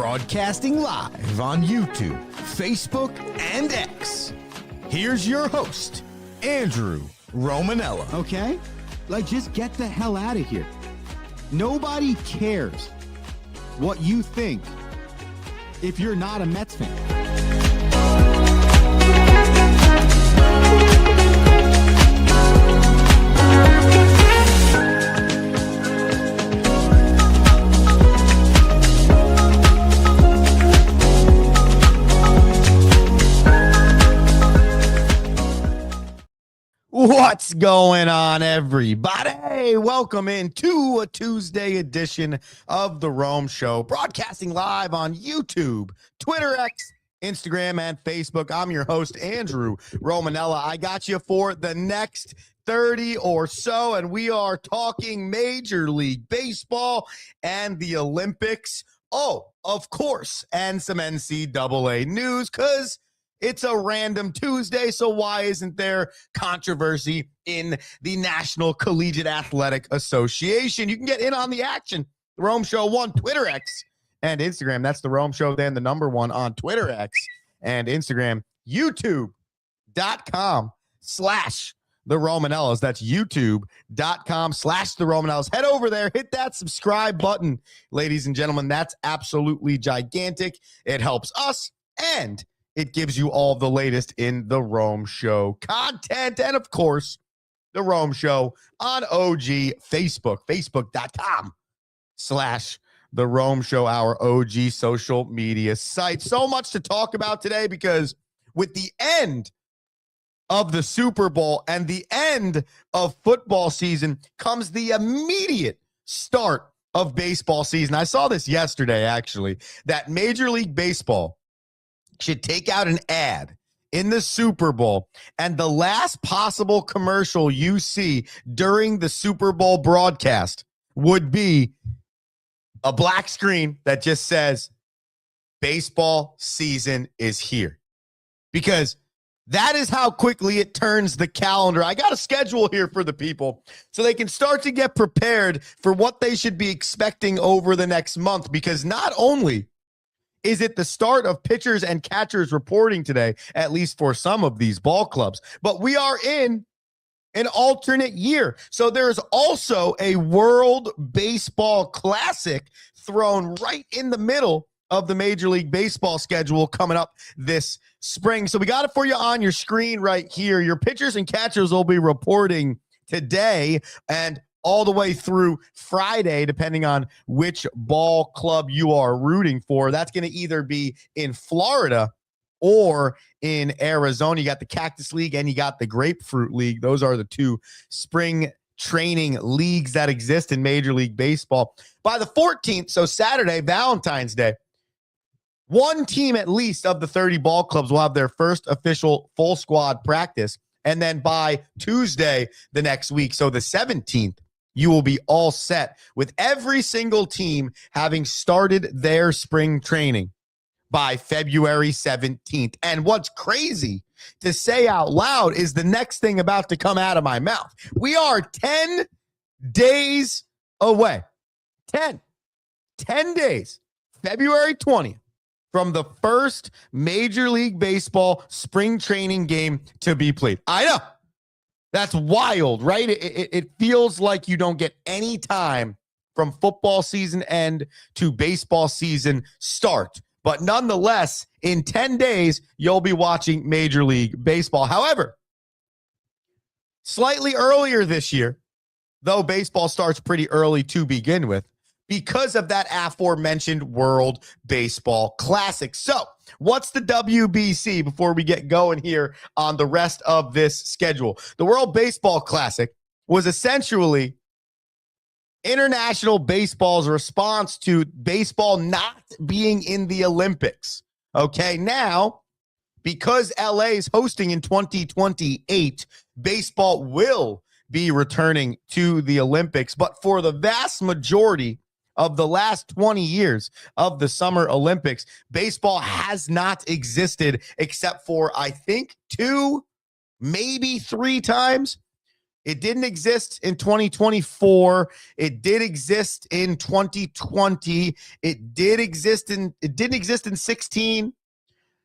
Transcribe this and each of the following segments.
Broadcasting live on YouTube, Facebook, and X. Here's your host, Andrew Romanella. Okay? Like, just get the hell out of here. Nobody cares what you think if you're not a Mets fan. What's going on, everybody? Welcome into a Tuesday edition of The Rome Show, broadcasting live on YouTube, Twitter, X, Instagram, and Facebook. I'm your host, Andrew Romanella. I got you for the next 30 or so, and we are talking Major League Baseball and the Olympics. Oh, of course, and some NCAA news, because it's a random Tuesday, so why isn't there controversy in the National Collegiate Athletic Association? You can get in on the action. The Rome Show 1, Twitter, X, and Instagram. That's the Rome Show, then the number 1 on Twitter, X, and Instagram. YouTube.com/The Romanellas. That's YouTube.com/The Romanellas. Head over there, hit that subscribe button, ladies and gentlemen. That's absolutely gigantic. It helps us, and it gives you all the latest in the Rome Show content. And, of course, the Rome Show on OG Facebook, facebook.com/the Rome Show, our OG social media site. So much to talk about today, because with the end of the Super Bowl and the end of football season comes the immediate start of baseball season. I saw this yesterday, actually, that Major League Baseball should take out an ad in the Super Bowl, and the last possible commercial you see during the Super Bowl broadcast would be a black screen that just says, baseball season is here. Because that is how quickly it turns the calendar. I got a schedule here for the people so they can start to get prepared for what they should be expecting over the next month, because not only is it the start of pitchers and catchers reporting today, at least for some of these ball clubs, but we are in an alternate year. So there's also a World Baseball Classic thrown right in the middle of the Major League Baseball schedule coming up this spring. So we got it for you on your screen right here. Your pitchers and catchers will be reporting today and all the way through Friday, depending on which ball club you are rooting for. That's going to either be in Florida or in Arizona. You got the Cactus League and you got the Grapefruit League. Those are the two spring training leagues that exist in Major League Baseball. By the 14th, so Saturday, Valentine's Day, one team at least of the 30 ball clubs will have their first official full squad practice. And then by Tuesday the next week, so the 17th, you will be all set with every single team having started their spring training by February 17th. And what's crazy to say out loud is the next thing about to come out of my mouth. We are 10 days away. 10 days, February 20th, from the first Major League Baseball spring training game to be played. I know. That's wild, right? It feels like you don't get any time from football season end to baseball season start. But nonetheless, in 10 days, you'll be watching Major League Baseball. However, slightly earlier this year, though baseball starts pretty early to begin with, because of that aforementioned World Baseball Classic. So, what's the WBC before we get going here on the rest of this schedule? The World Baseball Classic was essentially international baseball's response to baseball not being in the Olympics. Okay, now, because LA is hosting in 2028, baseball will be returning to the Olympics. But for the vast majority of the last 20 years of the Summer Olympics, baseball has not existed except for, I think, 2, maybe 3 times. It didn't exist in 2024. It did exist in 2020. It didn't exist in 16.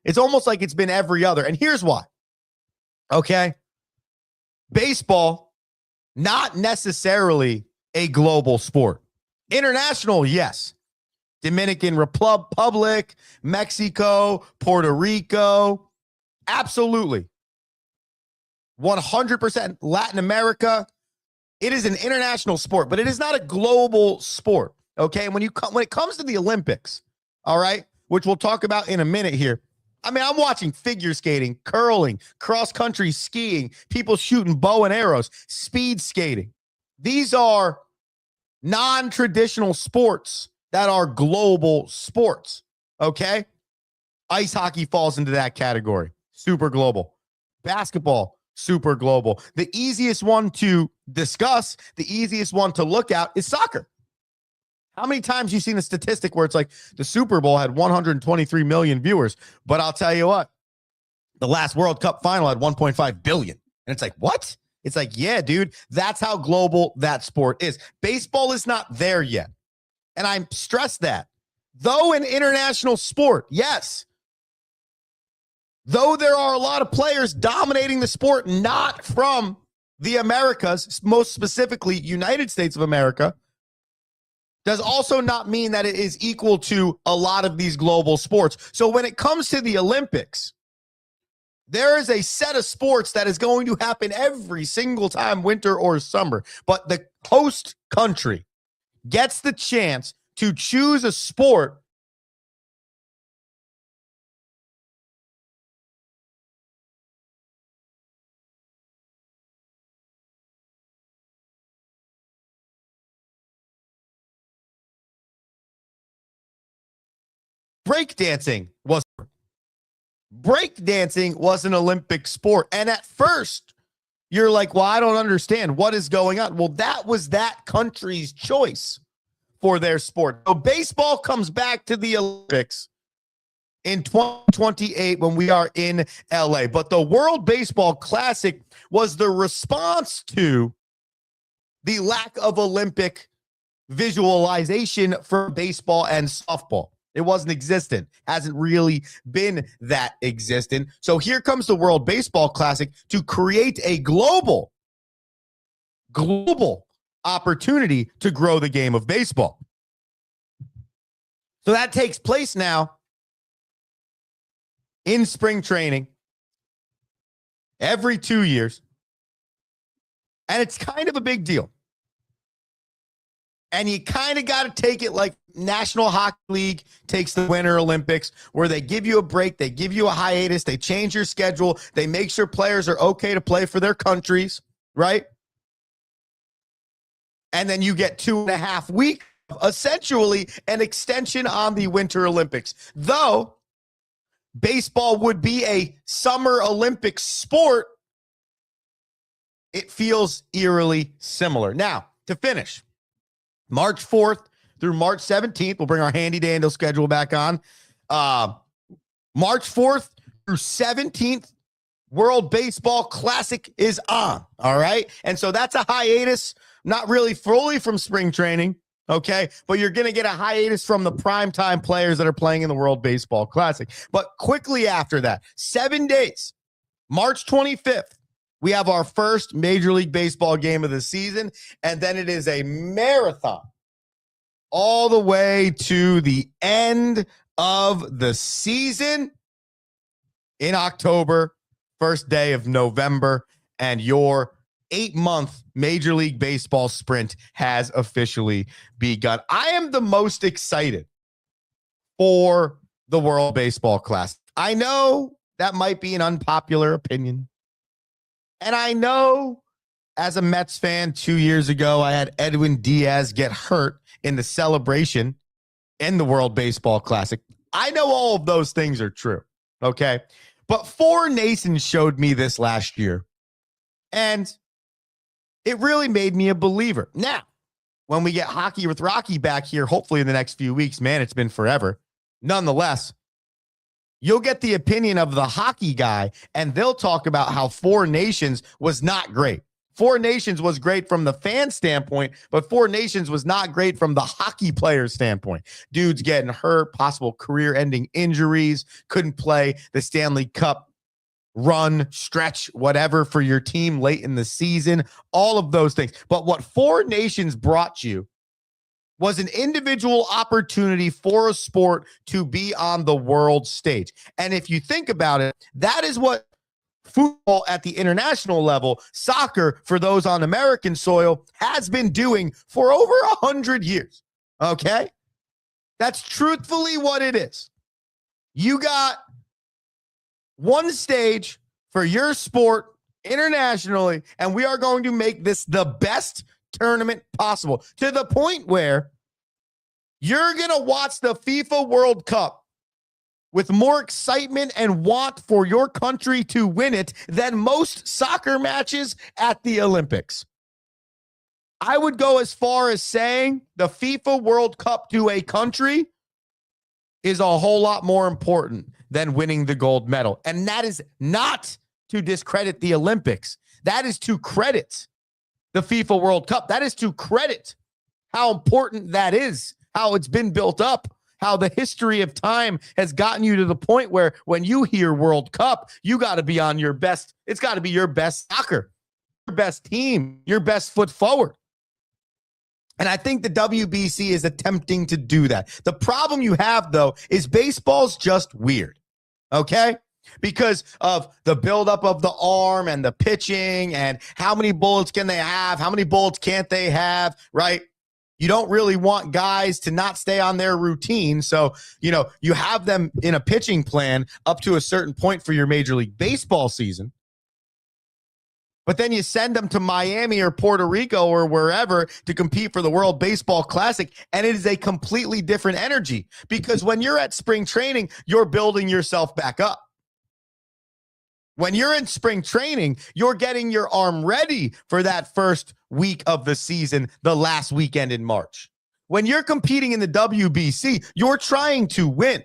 It's almost like it's been every other. And here's why. Okay. Baseball, not necessarily a global sport. International, yes. Dominican Republic, Mexico, Puerto Rico, absolutely. 100% Latin America. It is an international sport, but it is not a global sport. Okay. And when it comes to the Olympics, all right, which we'll talk about in a minute here. I mean, I'm watching figure skating, curling, cross-country skiing, people shooting bow and arrows, speed skating. These are non-traditional sports that are global sports, okay? Ice hockey falls into that category, super global. Basketball, super global. The easiest one to discuss, the easiest one to look at is soccer. How many times you seen a statistic where it's like the Super Bowl had 123 million viewers, but I'll tell you what, the last World Cup final had 1.5 billion. And it's like, what? It's like, yeah, dude, that's how global that sport is. Baseball is not there yet. And I stress that. Though an international sport, yes. Though there are a lot of players dominating the sport, not from the Americas, most specifically United States of America, does also not mean that it is equal to a lot of these global sports. So when it comes to the Olympics, there is a set of sports that is going to happen every single time, winter or summer. But the host country gets the chance to choose a sport breakdancing was an Olympic sport. And at first, you're like, well, I don't understand. What is going on? Well, that was that country's choice for their sport. So baseball comes back to the Olympics in 2028 when we are in LA. But the World Baseball Classic was the response to the lack of Olympic visualization for baseball and softball. It wasn't existent. Hasn't really been that existent. So here comes the World Baseball Classic to create a global opportunity to grow the game of baseball. So that takes place now in spring training every 2 years. And it's kind of a big deal. And you kind of got to take it like National Hockey League takes the Winter Olympics, where they give you a break, they give you a hiatus, they change your schedule, they make sure players are okay to play for their countries, right? And then you get 2.5 weeks, essentially an extension on the Winter Olympics. Though baseball would be a Summer Olympic sport, it feels eerily similar. Now, to finish, March 4th through March 17th, we'll bring our handy dandy schedule back on. March 4th through 17th, World Baseball Classic is on. All right. And so that's a hiatus, not really fully from spring training. Okay. But you're going to get a hiatus from the primetime players that are playing in the World Baseball Classic. But quickly after that, 7 days, March 25th, we have our first Major League Baseball game of the season, and then it is a marathon all the way to the end of the season in October, first day of November, and your 8-month Major League Baseball sprint has officially begun. I am the most excited for the World Baseball Classic. I know that might be an unpopular opinion. And I know as a Mets fan 2 years ago, I had Edwin Diaz get hurt in the celebration in the World Baseball Classic. I know all of those things are true, okay? But Four Nations showed me this last year, and it really made me a believer. Now, when we get Hockey with Rocky back here, hopefully in the next few weeks, man, it's been forever. Nonetheless, you'll get the opinion of the hockey guy, and they'll talk about how Four Nations was not great. Four Nations was great from the fan standpoint, but Four Nations was not great from the hockey player standpoint. Dudes getting hurt, possible career-ending injuries, couldn't play the Stanley Cup run, stretch, whatever for your team late in the season, all of those things. But what Four Nations brought you was an individual opportunity for a sport to be on the world stage. And if you think about it, that is what football at the international level, soccer for those on American soil, has been doing for over 100 years. Okay? That's truthfully what it is. You got one stage for your sport internationally, and we are going to make this the best tournament possible, to the point where you're going to watch the FIFA World Cup with more excitement and want for your country to win it than most soccer matches at the Olympics. I would go as far as saying the FIFA World Cup to a country is a whole lot more important than winning the gold medal. And that is not to discredit the Olympics. That is to credit the FIFA World Cup. That is to credit how important that is, how it's been built up, how the history of time has gotten you to the point where when you hear World Cup, you got to be on your best. It's got to be your best soccer, your best team, your best foot forward. And I think the WBC is attempting to do that. The problem you have, though, is baseball's just weird, okay? Because of the buildup of the arm and the pitching and how many bullets can they have, how many bullets can't they have, right? You don't really want guys to not stay on their routine. So, you have them in a pitching plan up to a certain point for your Major League Baseball season. But then you send them to Miami or Puerto Rico or wherever to compete for the World Baseball Classic, and it is a completely different energy because when you're at spring training, you're building yourself back up. When you're in spring training, you're getting your arm ready for that first week of the season, the last weekend in March. When you're competing in the WBC, you're trying to win.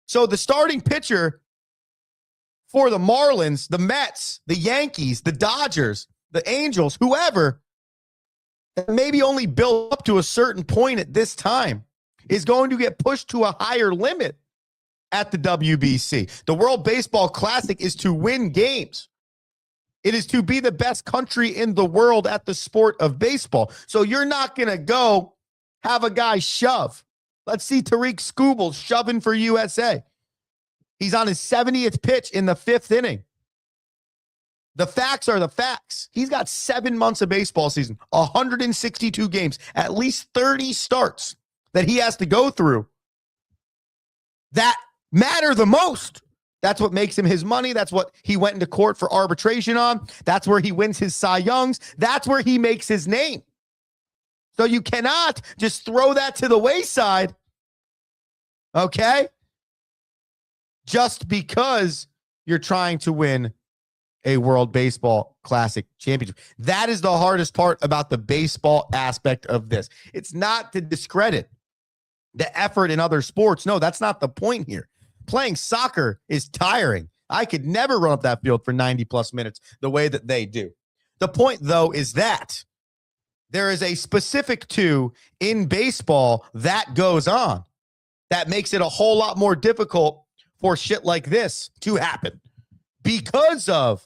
So the starting pitcher for the Marlins, the Mets, the Yankees, the Dodgers, the Angels, whoever, maybe only built up to a certain point at this time, is going to get pushed to a higher limit at the WBC. The World Baseball Classic is to win games. It is to be the best country in the world at the sport of baseball. So you're not going to go have a guy shove. Let's see Tariq Skubal shoving for USA. He's on his 70th pitch in the 5th inning. The facts are the facts. He's got 7 months of baseball season, 162 games, at least 30 starts that he has to go through that matter the most. That's what makes him his money. That's what he went into court for arbitration on. That's where he wins his Cy Youngs. That's where he makes his name. So you cannot just throw that to the wayside, okay? Just because you're trying to win a World Baseball Classic championship. That is the hardest part about the baseball aspect of this. It's not to discredit the effort in other sports. No, that's not the point here. Playing soccer is tiring. I could never run up that field for 90 plus minutes the way that they do. The point, though, is that there is a specific to in baseball that goes on that makes it a whole lot more difficult for shit like this to happen because of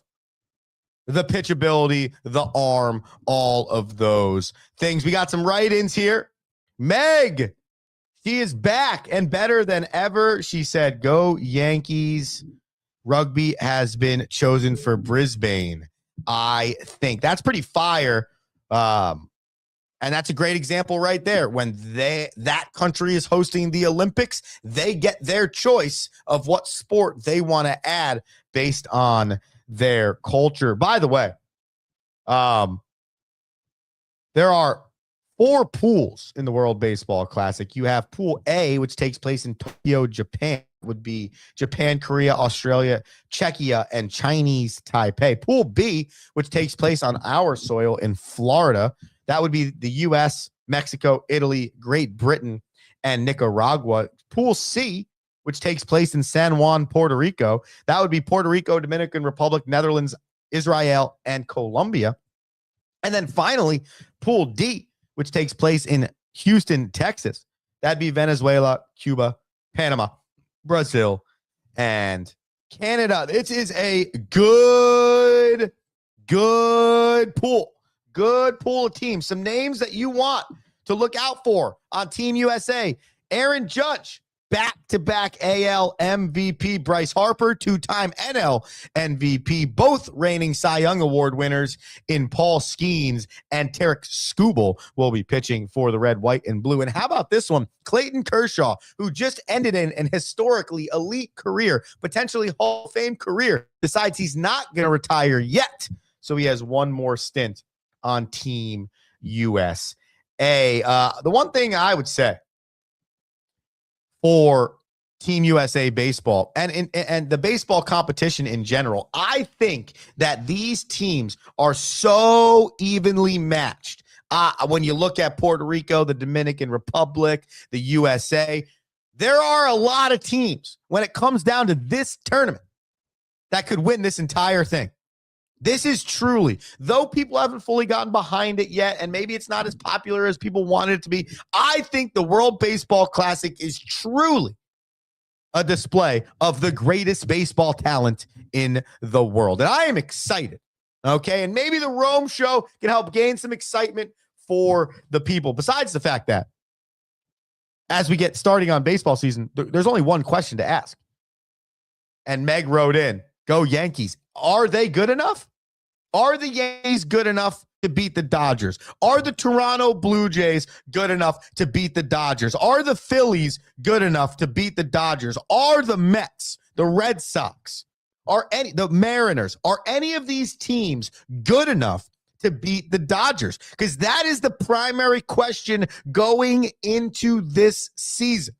the pitchability, the arm, all of those things. We got some write-ins here. Meg, she is back and better than ever. She said, go Yankees. Rugby has been chosen for Brisbane. I think that's pretty fire. And that's a great example right there. When that country is hosting the Olympics, they get their choice of what sport they want to add based on their culture. By the way, there are 4 pools in the World Baseball Classic. You have Pool A, which takes place in Tokyo, Japan. Would be Japan, Korea, Australia, Czechia, and Chinese Taipei. Pool B, which takes place on our soil in Florida. That would be the U.S., Mexico, Italy, Great Britain, and Nicaragua. Pool C, which takes place in San Juan, Puerto Rico. That would be Puerto Rico, Dominican Republic, Netherlands, Israel, and Colombia. And then finally, Pool D, which takes place in Houston, Texas. That'd be Venezuela, Cuba, Panama, Brazil, and Canada. This is a good pool. Good pool of teams. Some names that you want to look out for on Team USA. Aaron Judge, back-to-back AL MVP. Bryce Harper, two-time NL MVP. Both reigning Cy Young Award winners in Paul Skeens and Tarek Skubal will be pitching for the red, white, and blue. And how about this one? Clayton Kershaw, who just ended an historically elite career, potentially Hall of Fame career, decides he's not going to retire yet. So he has one more stint on Team USA. The one thing I would say for Team USA baseball and the baseball competition in general, I think that these teams are so evenly matched. When you look at Puerto Rico, the Dominican Republic, the USA, there are a lot of teams when it comes down to this tournament that could win this entire thing. This is truly, though people haven't fully gotten behind it yet, and maybe it's not as popular as people wanted it to be, I think the World Baseball Classic is truly a display of the greatest baseball talent in the world. And I am excited, okay? And maybe the Rome Show can help gain some excitement for the people, besides the fact that as we get starting on baseball season, there's only one question to ask. And Meg wrote in, go Yankees. Are they good enough? Are the Yankees good enough to beat the Dodgers? Are the Toronto Blue Jays good enough to beat the Dodgers? Are the Phillies good enough to beat the Dodgers? Are the Mets, the Red Sox, the Mariners, are any of these teams good enough to beat the Dodgers? Because that is the primary question going into this season.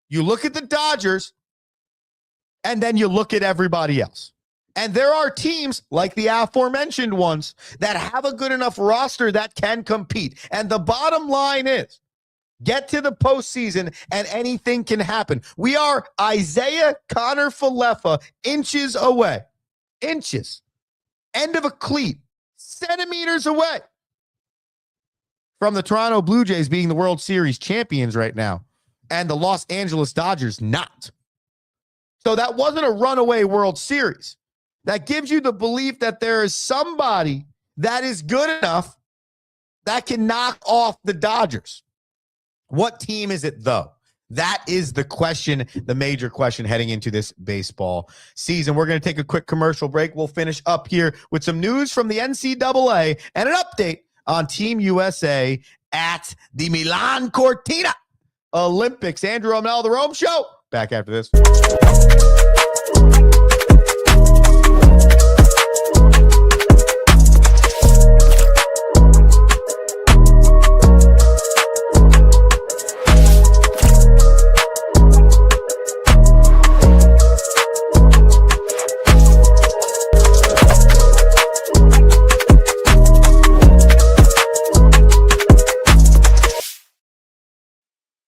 You look at the Dodgers, and then you look at everybody else. And there are teams like the aforementioned ones that have a good enough roster that can compete. And the bottom line is, get to the postseason and anything can happen. We are Isaiah Connor Falefa inches away. Inches. End of a cleat. Centimeters away from the Toronto Blue Jays being the World Series champions right now. And the Los Angeles Dodgers not. So that wasn't a runaway World Series. That gives you the belief that there is somebody that is good enough that can knock off the Dodgers. What team is it, though? That is the question, the major question heading into this baseball season. We're going to take a quick commercial break. We'll finish up here with some news from the NCAA and an update on Team USA at the Milan Cortina Olympics. Andrew Romanella, The Rome Show. Back after this.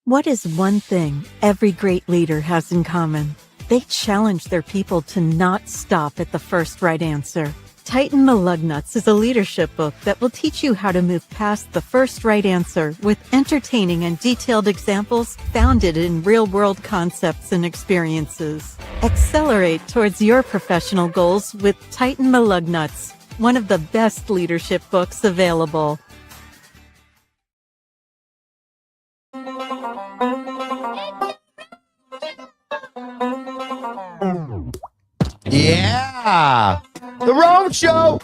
What is one thing every great leader has in common? They challenge their people to not stop at the first right answer. Tighten the Lug Nuts is a leadership book that will teach you how to move past the first right answer with entertaining and detailed examples founded in real-world concepts and experiences. Accelerate towards your professional goals with Tighten the Lug Nuts, one of the best leadership books available. Yeah, The Rome Show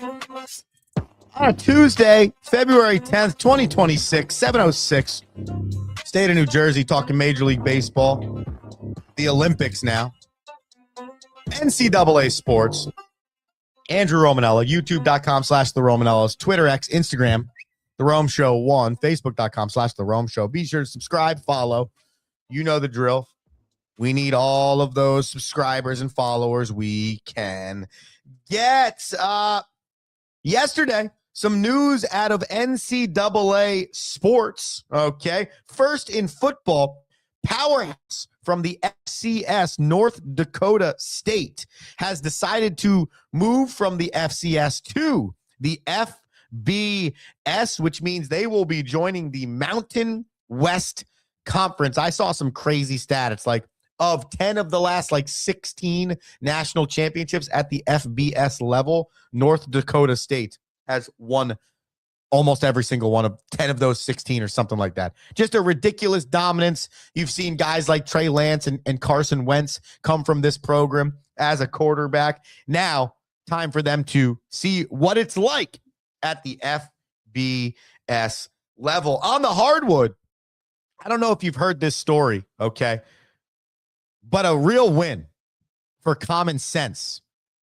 on a Tuesday, February 10th, 2026, 7:06. State of New Jersey, talking Major League Baseball, the Olympics now, NCAA sports. Andrew Romanella, youtube.com/The Romanellas, Twitter, X, Instagram, The Rome Show 1, facebook.com/The Rome Show. Be sure to subscribe, follow. You know the drill. We need all of those subscribers and followers we can get. Yesterday, some news out of NCAA sports, okay? First in football, powerhouse from the FCS, North Dakota State, has decided to move from the FCS to the FBS, which means they will be joining the Mountain West Conference. I saw some crazy stats. Like, of 10 of the last 16 national championships at the FBS level, North Dakota State has won almost every single one of 10 of those 16 or something like that. Just a ridiculous dominance. You've seen guys like Trey Lance and Carson Wentz come from this program as a quarterback. Now, time for them to see what it's like at the FBS level. On the hardwood, I don't know if you've heard this story, okay? But a real win for common sense,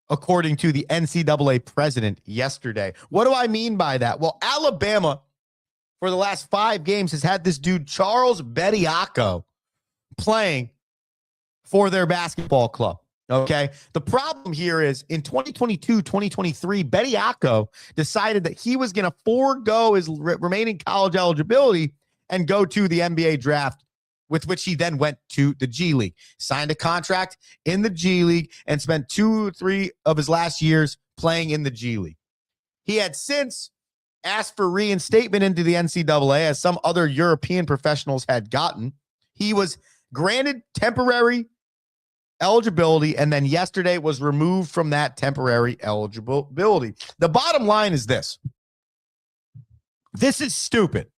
according to the NCAA president yesterday. What do I mean by that? Well, Alabama, for the last 5 games, has had this dude, Charles Bediako, playing for their basketball club. Okay. The problem here is in 2022, 2023, Bediako decided that he was going to forego his remaining college eligibility and go to the NBA draft, with which he then went to the G League, signed a contract in the G League, and spent 2 or 3 of his last years playing in the G League. He had since asked for reinstatement into the NCAA, as some other European professionals had gotten. He was granted temporary eligibility, and then yesterday was removed from that temporary eligibility. The bottom line is this. This is stupid,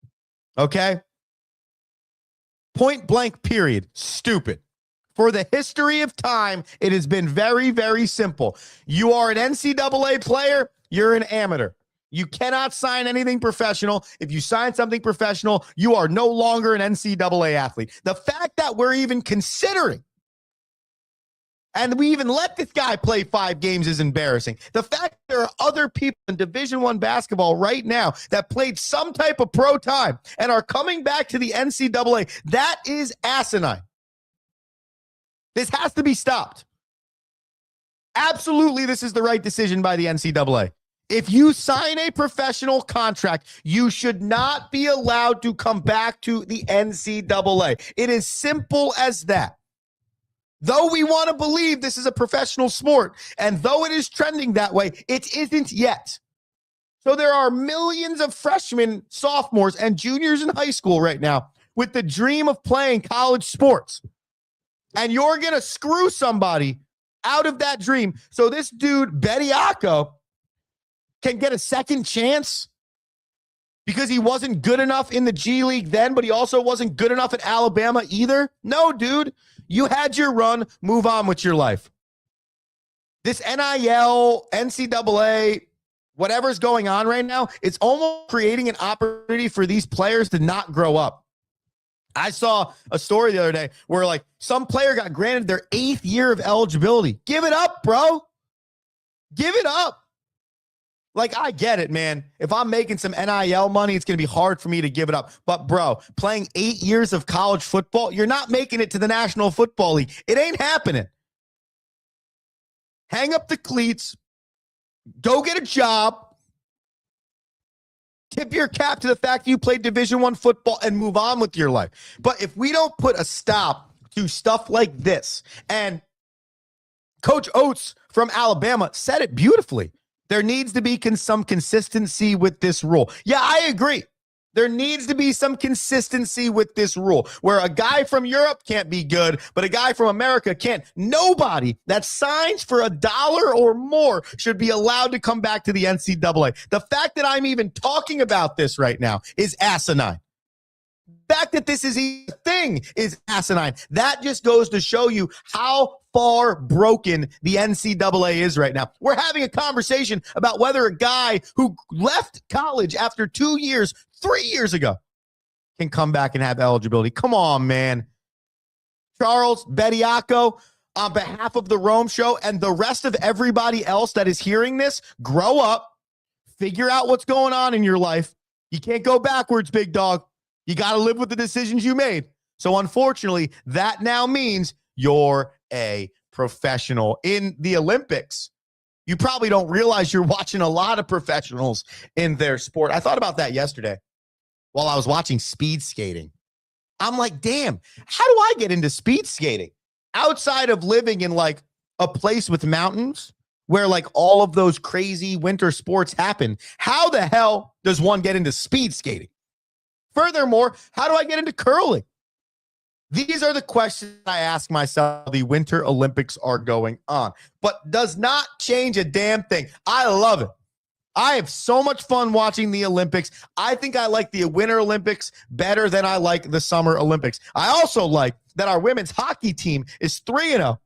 okay? Point blank, period. Stupid. For the history of time, it has been very, very simple. You are an NCAA player, you're an amateur. You cannot sign anything professional. If you sign something professional, you are no longer an NCAA athlete. The fact that we're even considering, and we even let this guy play 5 games, is embarrassing. The fact there are other people in Division I basketball right now that played some type of pro time and are coming back to the NCAA, that is asinine. This has to be stopped. Absolutely, this is the right decision by the NCAA. If you sign a professional contract, you should not be allowed to come back to the NCAA. It is simple as that. Though we want to believe this is a professional sport, and though it is trending that way, it isn't yet. So there are millions of freshmen, sophomores, and juniors in high school right now with the dream of playing college sports. And you're going to screw somebody out of that dream. So this dude, Bediako, can get a second chance because he wasn't good enough in the G League then, but he also wasn't good enough at Alabama either. No, dude. You had your run. Move on with your life. This NIL, NCAA, whatever's going on right now, it's almost creating an opportunity for these players to not grow up. I saw a story the other day where some player got granted their 8th year of eligibility. Give it up, bro. Give it up. I get it, man. If I'm making some NIL money, it's going to be hard for me to give it up. But, bro, playing 8 years of college football, you're not making it to the National Football League. It ain't happening. Hang up the cleats. Go get a job. Tip your cap to the fact that you played Division I football and move on with your life. But if we don't put a stop to stuff like this, and Coach Oates from Alabama said it beautifully, there needs to be some consistency with this rule. Yeah, I agree. There needs to be some consistency with this rule where a guy from Europe can't be good, but a guy from America can't. Nobody that signs for $1 or more should be allowed to come back to the NCAA. The fact that I'm even talking about this right now is asinine. The fact that this is a thing is asinine. That just goes to show you how far broken the NCAA is right now. We're having a conversation about whether a guy who left college after 2 years, 3 years ago, can come back and have eligibility. Come on, man. Charles Bediako, on behalf of the Rome Show and the rest of everybody else that is hearing this, grow up, figure out what's going on in your life. You can't go backwards, big dog. You got to live with the decisions you made. So unfortunately, that now means you're a professional. In the Olympics, you probably don't realize you're watching a lot of professionals in their sport. I thought about that yesterday while I was watching speed skating. I'm like, damn, how do I get into speed skating? Outside of living in a place with mountains where like all of those crazy winter sports happen, how the hell does one get into speed skating? Furthermore, how do I get into curling? These are the questions I ask myself. The Winter Olympics are going on, but does not change a damn thing. I love it. I have so much fun watching the Olympics. I think I like the Winter Olympics better than I like the Summer Olympics. I also like that our women's hockey team is 3-0.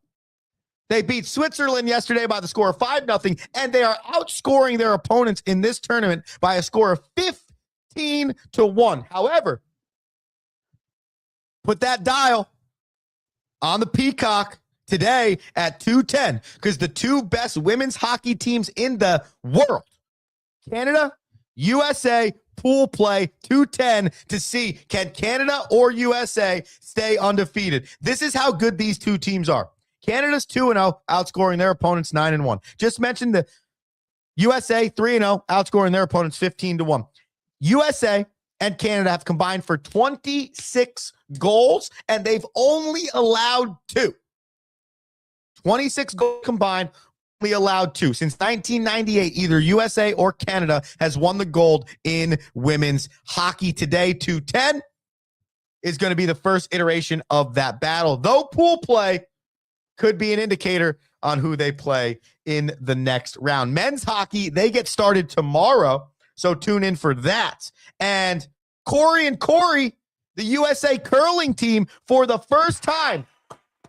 They beat Switzerland yesterday by the score of 5-0, and they are outscoring their opponents in this tournament by a score of 15-1. However, put that dial on the Peacock today at 2:10, because the two best women's hockey teams in the world, Canada, USA, pool play 2:10 to see can Canada or USA stay undefeated. This is how good these two teams are. Canada's 2-0, outscoring their opponents 9-1. Just mentioned the USA 3-0, outscoring their opponents 15-1. USA and Canada have combined for 26 goals, and they've only allowed 2. 26 goals combined, only allowed 2. Since 1998, either USA or Canada has won the gold in women's hockey. Today, 2:10 is going to be the first iteration of that battle, though pool play could be an indicator on who they play in the next round. Men's hockey, they get started tomorrow, so tune in for that. And Corey, the USA curling team, for the first time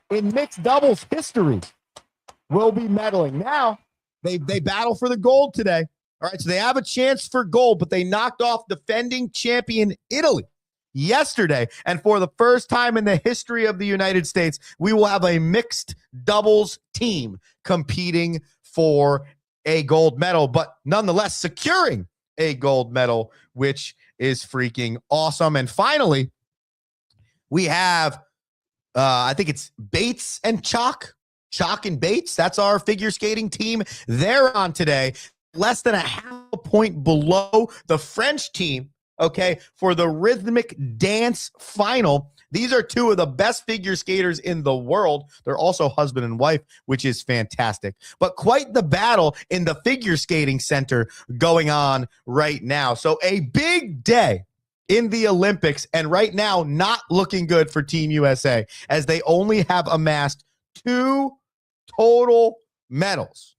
in mixed doubles history, will be medaling. Now, they battle for the gold today. All right, so they have a chance for gold, but they knocked off defending champion Italy yesterday. And for the first time in the history of the United States, we will have a mixed doubles team competing for a gold medal, but nonetheless securing a gold medal, which is freaking awesome. And finally, we have, I think it's Bates and Chalk and Bates. That's our figure skating team. They're on today, less than a half a point below the French team, okay, for the rhythmic dance final. These are two of the best figure skaters in the world. They're also husband and wife, which is fantastic. But quite the battle in the figure skating center going on right now. So a big day in the Olympics, and right now not looking good for Team USA, as they only have amassed 2 total medals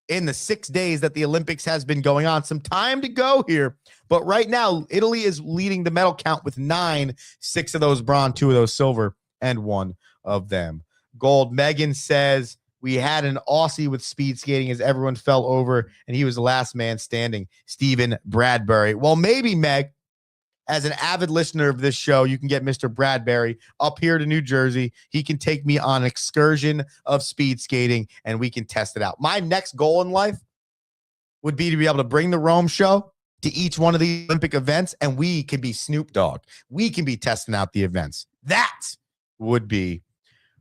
in the 6 days that the Olympics has been going on. Some time to go here, but right now Italy is leading the medal count with 9, 6 of those bronze, 2 of those silver, and 1 of them gold. Megan says, we had an Aussie with speed skating as everyone fell over and he was the last man standing, Stephen Bradbury. Well, maybe, Meg, as an avid listener of this show, you can get Mr. Bradbury up here to New Jersey. He can take me on an excursion of speed skating, and we can test it out. My next goal in life would be to be able to bring the Rome show to each one of the Olympic events, and we can be Snoop Dogg. We can be testing out the events. That would be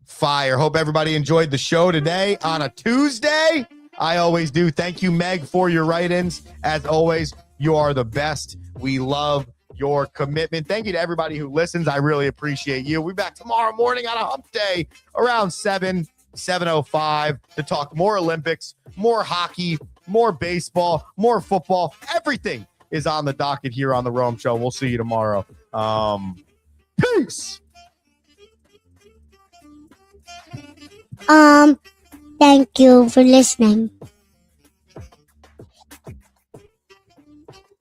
fire. Hope everybody enjoyed the show today on a Tuesday. I always do. Thank you, Meg, for your write-ins. As always, you are the best. We love your commitment. Thank you to everybody who listens. I really appreciate you. We'll be back tomorrow morning on a hump day around 7:05 to talk more Olympics, more hockey, more baseball, more football. Everything is on the docket here on the Rome Show. We'll see you tomorrow. Peace. Thank you for listening.